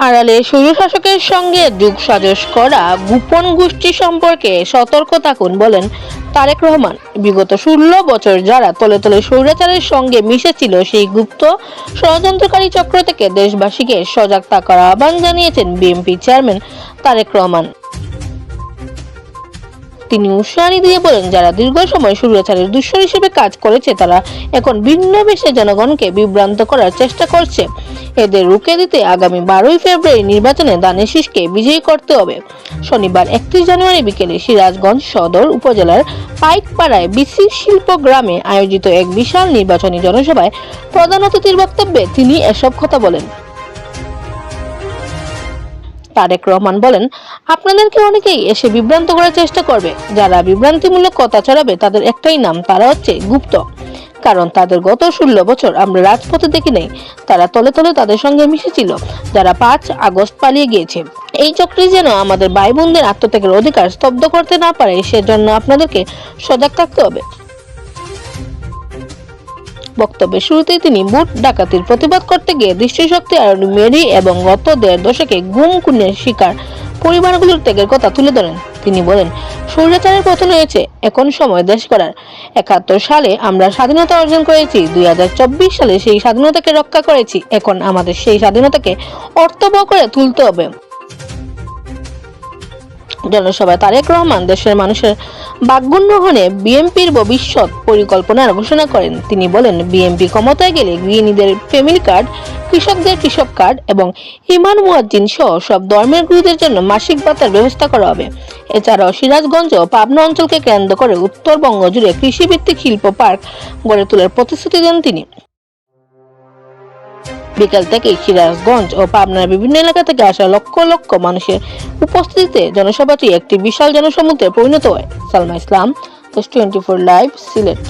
আড়ালে স্বৈরশাসকের সঙ্গে যোগসাজশ করা গোপন গোষ্ঠী সম্পর্কে সতর্ক থাকুন বলেন তারেক রহমান। বিগত 16 বছর যারা তলে তলে স্বৈরাচারের সঙ্গে মিশেছিল সেই গুপ্ত ষড়যন্ত্রকারী চক্র থেকে দেশবাসীকে সজাগ থাকার আহ্বান জানিয়েছেন বিএনপি চেয়ারম্যান তারেক রহমান। তিনি উস্কানি দিয়ে বলেন, যারা দীর্ঘ সময় স্বৈরাচারের দূষর হিসেবে কাজ করেছে তারা এখন ভিন্ন বেশে জনগণকে বিভ্রান্ত করার চেষ্টা করছে। এদের রুখে দিতে আগামী 12 ফেব্রুয়ারি নির্বাচনে ধানের শীষকে বিজয়ী করতে হবে। শনিবার 31 জানুয়ারি বিকেলে সিরাজগঞ্জ সদর উপজেলার পাইকপাড়ায় বিসি শিল্প গ্রামে আয়োজিত এক বিশাল নির্বাচনী জনসভায় প্রধান অতিথির বক্তব্যে তিনি এসব কথা বলেন। তারেক রহমান বলেন, আপনাদেরকে অনেকেই এসে বিভ্রান্ত করার চেষ্টা করবে। যারা বিভ্রান্তিমূলক কথা ছড়াবে তাদের একটাই নাম, তারা হচ্ছে গুপ্ত। কারণ তাদের গত 16 বছর আমরা রাজপথে দেখি নাই, তারা তলে তলে তাদের সঙ্গে মিশেছিল, যারা 5 আগস্ট পালিয়ে গিয়েছে। এই চক্রী যেন আমাদের ভাই বোনদের আত্মত্যাগের অধিকার স্তব্ধ করতে না পারে, সেজন্য আপনাদেরকে সজাগ থাকতে হবে। বক্তব্যের শুরুতেই তিনি ভোট ডাকাতির প্রতিবাদ করতে গিয়ে দৃষ্টিশক্তি আর মেরি এবং গত 1.5 দশকে গুম খুনের শিকার পরিবারগুলোর ত্যাগের কথা তুলে ধরেন। তিনি বলেন, স্বৈরাচারের পতন হয়েছে, এখন সময় দেশ করার। 71 সালে আমরা স্বাধীনতা অর্জন করেছি, 2024 সালে সেই স্বাধীনতাকে রক্ষা করেছি, এখন আমাদের সেই স্বাধীনতাকে অর্থবহ করে তুলতে হবে। জনসভায় তারেক রহমান দেশের মানুষের ভাগ্যোন্নয়নে বিএনপির ভবিষ্যৎ পরিকল্পনার ঘোষণা করেন। তিনি বলেন, বিএনপি ক্ষমতায় গেলে গৃহিণীদের ফ্যামিলি কার্ড, কৃষকদের কৃষক কার্ড এবং ইমাম মুয়াজ্জিন সহ সব ধর্মের গুরুদের জন্য মাসিক ভাতার ব্যবস্থা করা হবে। এছাড়াও সিরাজগঞ্জ ও পাবনা অঞ্চলকে কেন্দ্র করে উত্তরবঙ্গ জুড়ে কৃষিভিত্তিক শিল্প পার্ক গড়ে তোলার প্রতিশ্রুতি দেন তিনি। বিকাল থেকে সিরাজগঞ্জ ও পাবনার বিভিন্ন এলাকা থেকে আসা লক্ষ লক্ষ মানুষের উপস্থিতিতে জনসভাটি একটি বিশাল জনসমুদ্রে পরিণত হয়। সালমা ইসলাম, 24 লাইভ, সিলেট।